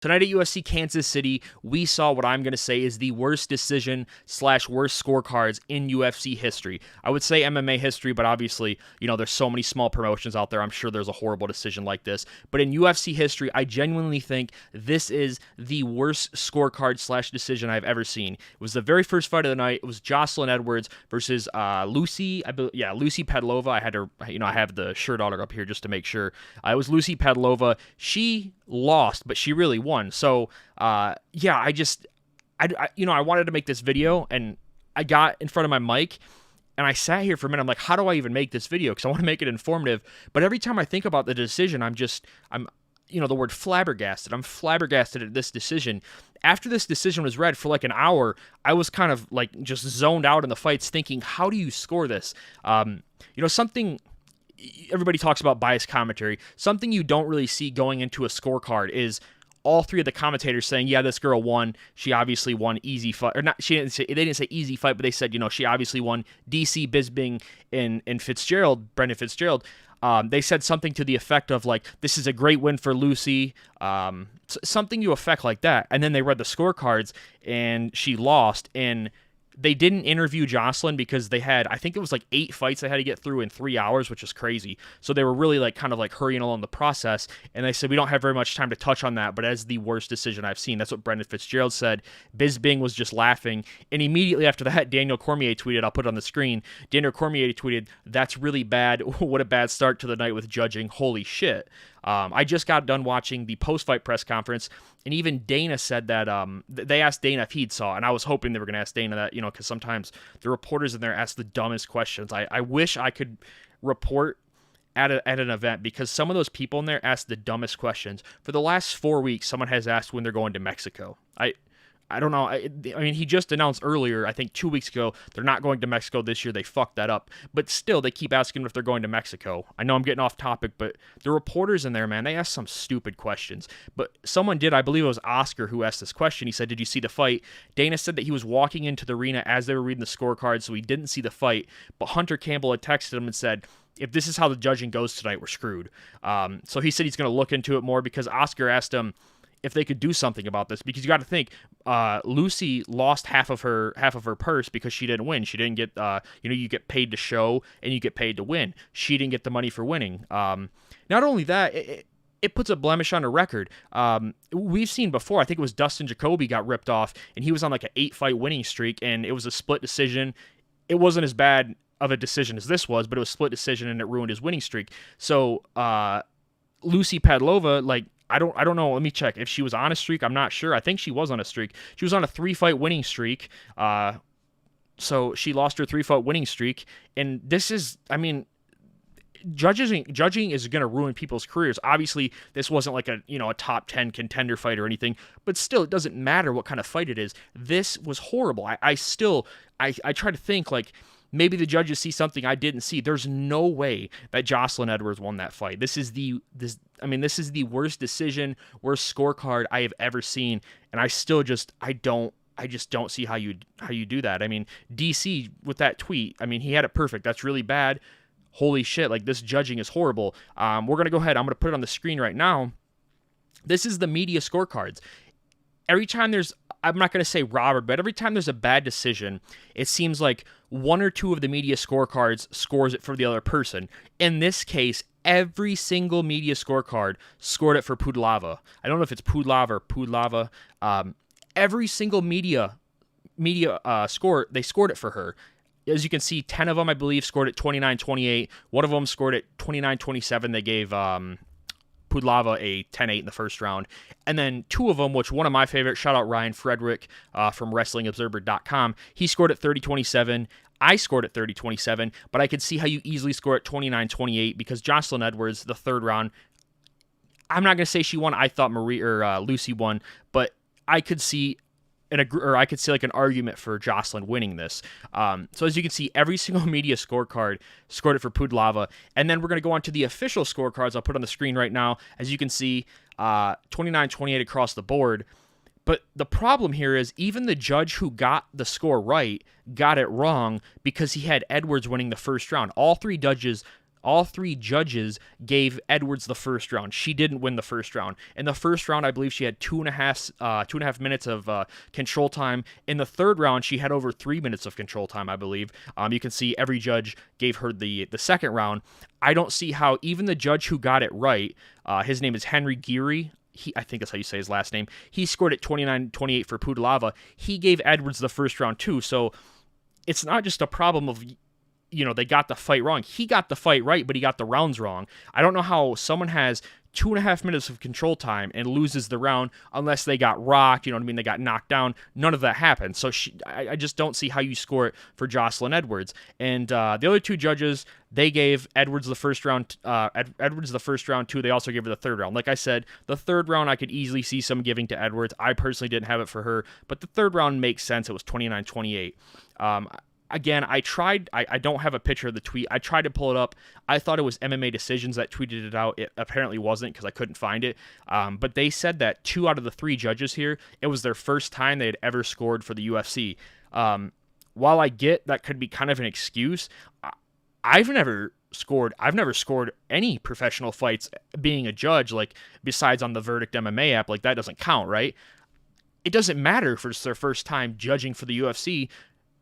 Tonight at UFC Kansas City, we saw what I'm going to say is the worst decision / worst scorecards in UFC history. I would say MMA history, but obviously, there's so many small promotions out there. I'm sure there's a horrible decision like this. But in UFC history, I genuinely think this is the worst scorecard / decision I've ever seen. It was the very first fight of the night. It was Jocelyn Edwards versus Lucy Padlova. I had to, I have the shirt order up here just to make sure. It was Lucy Padlova. She lost, but she really won. So, I wanted to make this video, and I got in front of my mic, and I sat here for a minute. I'm like, how do I even make this video? Because I want to make it informative. But every time I think about the decision, I'm the word flabbergasted. I'm flabbergasted at this decision. After this decision was read for like an hour, I was kind of like just zoned out in the fights thinking, how do you score this? Something everybody talks about biased commentary. Something you don't really see going into a scorecard is all three of the commentators saying, yeah, this girl won. She obviously won easy fight. Or not, they didn't say easy fight, but they said, she obviously won. DC, Bisping, and Brendan Fitzgerald. They said something to the effect of, like, this is a great win for Lucy. Something to effect like that. And then they read the scorecards, and she lost. And they didn't interview Jocelyn because they had, I think it was like 8 fights they had to get through in 3 hours, which is crazy. So they were really kind of hurrying along the process. And they said, we don't have very much time to touch on that, but as the worst decision I've seen. That's what Brendan Fitzgerald said. Bisping was just laughing. And immediately after that, Daniel Cormier tweeted, I'll put it on the screen. Daniel Cormier tweeted, that's really bad. What a bad start to the night with judging. Holy shit. I just got done watching the post-fight press conference, and even Dana said that they asked Dana if he'd saw, and I was hoping they were going to ask Dana that, because sometimes the reporters in there ask the dumbest questions. I wish I could report at an event, because some of those people in there ask the dumbest questions. For the last 4 weeks, someone has asked when they're going to Mexico. I don't know. I mean, he just announced earlier, I think 2 weeks ago, they're not going to Mexico this year. They fucked that up. But still, they keep asking if they're going to Mexico. I know I'm getting off topic, but the reporters in there, man, they ask some stupid questions. But someone did, I believe it was Oscar who asked this question. He said, did you see the fight? Dana said that he was walking into the arena as they were reading the scorecard, so he didn't see the fight. But Hunter Campbell had texted him and said, if this is how the judging goes tonight, we're screwed. So he said he's going to look into it more, because Oscar asked him if they could do something about this, because you got to think, Lucy lost half of her purse because she didn't win. She didn't get, you get paid to show and you get paid to win. She didn't get the money for winning. Not only that, it puts a blemish on her record. We've seen before, I think it was Dustin Jacoby got ripped off, and he was on like an 8-fight winning streak, and it was a split decision. It wasn't as bad of a decision as this was, but it was a split decision, and it ruined his winning streak. So Lucy Padlova, I don't know. Let me check. If she was on a streak, I'm not sure. I think she was on a streak. She was on a 3-fight winning streak. So she lost her 3-fight winning streak. And this is, judging is going to ruin people's careers. Obviously, this wasn't like a top 10 contender fight or anything, but still, it doesn't matter what kind of fight it is. This was horrible. I try to think, maybe the judges see something I didn't see. There's no way that Jocelyn Edwards won that fight. This is the worst decision, worst scorecard I have ever seen, and I just don't see how you do that. DC with that tweet, he had it perfect. That's really bad. Holy shit, this judging is horrible. We're going to go ahead. I'm going to put it on the screen right now. This is the media scorecards. Every time I'm not going to say Robert, but every time there's a bad decision, it seems like one or two of the media scorecards scores it for the other person. In this case, every single media scorecard scored it for Pudlava. I don't know if it's Pudlava or Pudlava. Every single media score, they scored it for her. As you can see, 10 of them, I believe, scored it 29-28. One of them scored it 29-27. They gave Pudlava a 10-8 in the first round. And then 2 of them, which one of my favorites, shout out Ryan Frederick from WrestlingObserver.com, he scored at 30-27. I scored at 30-27, but I could see how you easily score at 29-28 because Jocelyn Edwards, the third round, I'm not going to say she won. I thought Lucy won, but I could see an argument for Jocelyn winning this. So as you can see, every single media scorecard scored it for Pudlava. And then we're going to go on to the official scorecards. I'll put on the screen right now. As you can see, 29-28 across the board. But the problem here is even the judge who got the score right got it wrong because he had Edwards winning the first round. All three judges all three judges gave Edwards the first round. She didn't win the first round. In the first round, I believe she had 2.5 minutes of control time. In the third round, she had over 3 minutes of control time, I believe. You can see every judge gave her the second round. I don't see how even the judge who got it right, his name is Henry Geary. I think that's how you say his last name. He scored at 29-28 for Pudlava. He gave Edwards the first round too. So it's not just a problem of, they got the fight wrong. He got the fight right, but he got the rounds wrong. I don't know how someone has 2.5 minutes of control time and loses the round unless they got rocked, they got knocked down. None of that happened. So I just don't see how you score it for Jocelyn Edwards. And the other two judges, they gave Edwards the first round. Edwards the first round too. They also gave her the third round. Like I said, the third round I could easily see some giving to Edwards. I personally didn't have it for her, but the third round makes sense. It was 29-28. Again, I don't have a picture of the tweet. I tried to pull it up. I thought it was MMA Decisions that tweeted it out. It apparently wasn't because I couldn't find it. But they said that 2 out of the 3 judges here, it was their first time they had ever scored for the UFC. While I get that could be kind of an excuse, I've never scored any professional fights being a judge, like besides on the Verdict MMA app. Like that doesn't count, right? It doesn't matter if it's their first time judging for the UFC.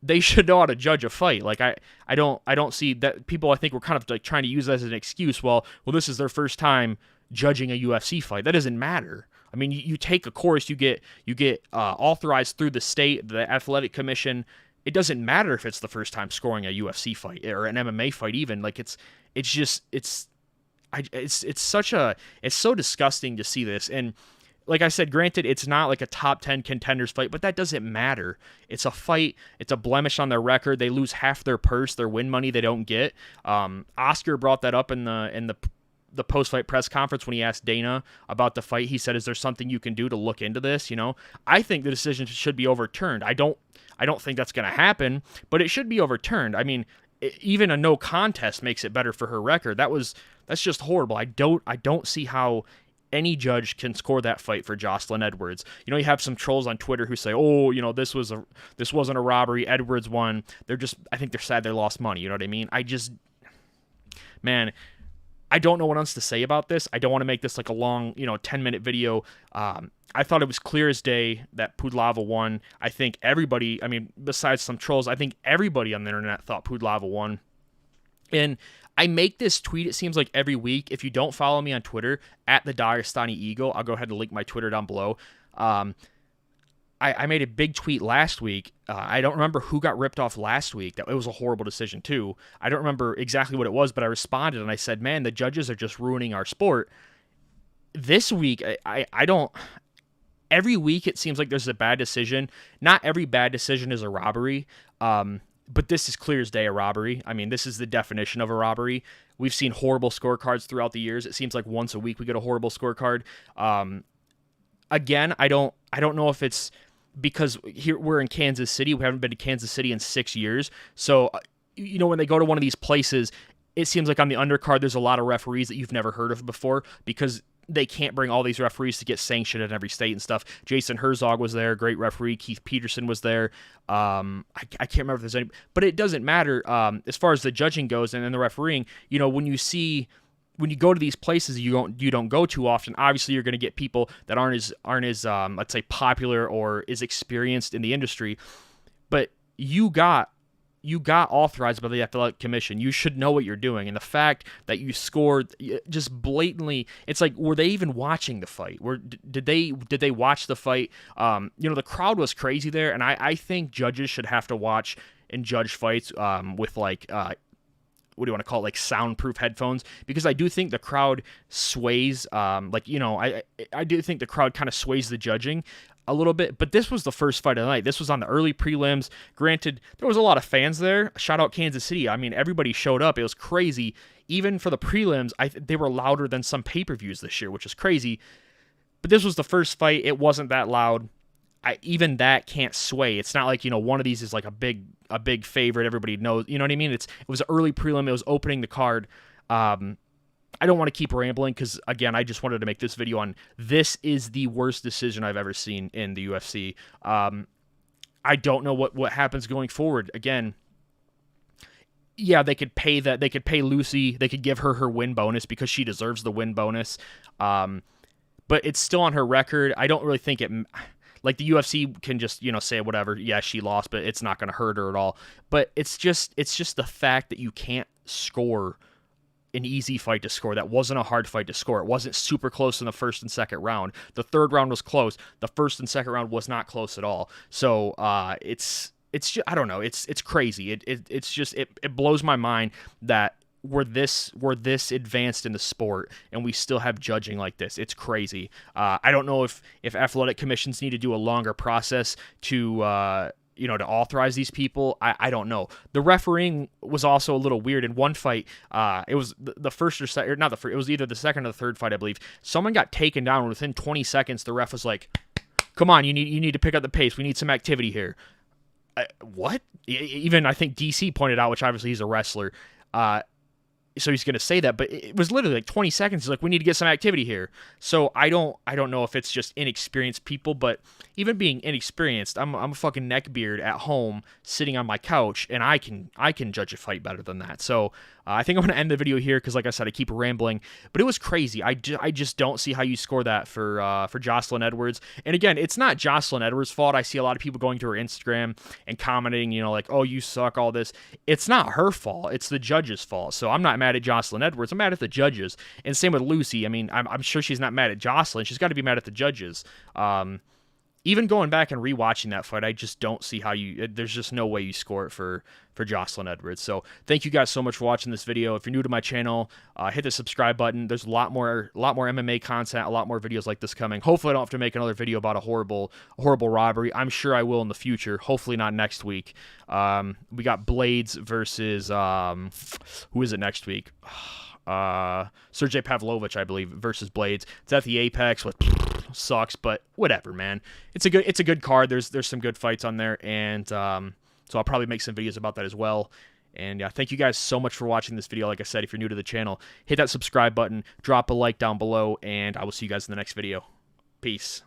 They should know how to judge a fight. Like I don't see that. People I think were kind of like trying to use that as an excuse. Well, this is their first time judging a UFC fight. That doesn't matter. I mean, you take a course, you get authorized through the state, the athletic commission. It doesn't matter if it's the first time scoring a UFC fight or an MMA fight even. Like it's so disgusting to see this. And like I said, granted, it's not like a top 10 contenders fight, but that doesn't matter. It's a fight. It's a blemish on their record. They lose half their purse, their win money they don't get. Oscar brought that up in the post-fight press conference when he asked Dana about the fight. He said, "Is there something you can do to look into this?" I think the decision should be overturned. I don't think that's going to happen, but it should be overturned. I mean, even a no contest makes it better for her record. That's just horrible. I don't see how any judge can score that fight for Jocelyn Edwards. You have some trolls on Twitter who say, "Oh, this wasn't a robbery. Edwards won." I think they're sad they lost money. You know what I mean? Man, I don't know what else to say about this. I don't want to make this like a long, 10-minute video. I thought it was clear as day that Pudlava won. I think everybody, besides some trolls, I think everybody on the internet thought Pudlava won. And I make this tweet, it seems like every week. If you don't follow me on Twitter, at the Dagestani Eagle, I'll go ahead and link my Twitter down below. I made a big tweet last week. I don't remember who got ripped off last week. It was a horrible decision too. I don't remember exactly what it was, but I responded and I said, "Man, the judges are just ruining our sport." This week, I don't... Every week it seems like there's a bad decision. Not every bad decision is a robbery. But this is clear as day a robbery. This is the definition of a robbery. We've seen horrible scorecards throughout the years. It seems like once a week we get a horrible scorecard. Again, I don't know if it's because here we're in Kansas City. We haven't been to Kansas City in 6 years. So, when they go to one of these places, it seems like on the undercard there's a lot of referees that you've never heard of before because they can't bring all these referees to get sanctioned in every state and stuff. Jason Herzog was there, great referee. Keith Peterson was there. I can't remember if there's any, but it doesn't matter as far as the judging goes and then the refereeing. When you go to these places you don't go too often, obviously you're going to get people that aren't as let's say popular or is experienced in the industry. But you got authorized by the athletic commission. You should know what you're doing. And the fact that you scored just blatantly, it's like, were they even watching the fight? Did they watch the fight? The crowd was crazy there, and I think judges should have to watch and judge fights with like what do you want to call it, like soundproof headphones, because I do think the crowd sways. I do think the crowd kind of sways the judging a little bit, but this was the first fight of the night. This was on the early prelims. Granted, there was a lot of fans there. Shout out Kansas City. Everybody showed up. It was crazy. Even for the prelims, they were louder than some pay-per-views this year, which is crazy. But this was the first fight. It wasn't that loud. Even that can't sway. It's not like, one of these is like a big favorite. Everybody knows. You know what I mean? It was an early prelim. It was opening the card. I don't want to keep rambling because, again, I just wanted to make this video on this is the worst decision I've ever seen in the UFC. I don't know what happens going forward. Again, Yeah, they could pay that. They could pay Lucy. They could give her her win bonus because she deserves the win bonus. Um, but it's still on her record. I don't really think it. Like the UFC can just say whatever. Yeah, she lost, but it's not going to hurt her at all. But it's just the fact that you can't score an easy fight to score. That wasn't a hard fight to score. It wasn't super close in the first and second round. The third round was close. The first and second round was not close at all. So it's just, I don't know. It's crazy. It's just it blows my mind that we're this advanced in the sport and we still have judging like this. It's crazy. I don't know if athletic commissions need to do a longer process to to authorize these people. I don't know. The refereeing was also a little weird. In one fight, it was the first or second, not the first, it was either the second or the third fight, I believe. Someone got taken down within 20 seconds. The ref was like, "Come on, you need to pick up the pace. We need some activity here." What? Even I think DC pointed out, which obviously he's a wrestler. So he's going to say that, but it was literally like 20 seconds. He's like, we need to get some activity here. So I don't know if it's just inexperienced people, but even being inexperienced, I'm a fucking neckbeard at home sitting on my couch, and I can judge a fight better than that. So I think I'm going to end the video here because, like I said, I keep rambling, but it was crazy. I just don't see how you score that for Jocelyn Edwards. And again, it's not Jocelyn Edwards' fault. I see a lot of people going to her Instagram and commenting, like, oh, you suck, all this. It's not her fault. It's the judge's fault. So I'm not mad at Jocelyn Edwards. I'm mad at the judges. And same with Lucy. I mean, I'm sure she's not mad at Jocelyn. She's got to be mad at the judges. Even going back and rewatching that fight, I just don't see how there's just no way you score it for Jocelyn Edwards. So thank you guys so much for watching this video. If you're new to my channel, hit the subscribe button. There's a lot more MMA content, a lot more videos like this coming. Hopefully I don't have to make another video about a horrible robbery. I'm sure I will in the future. Hopefully not next week. We got Blades versus, who is it next week? Sergey Pavlovich, I believe, versus Blades. It's at the Apex, which sucks, but whatever, man. It's a good card. There's some good fights on there, and so I'll probably make some videos about that as well. And yeah, thank you guys so much for watching this video. Like I said, if you're new to the channel, hit that subscribe button, drop a like down below, and I will see you guys in the next video. Peace.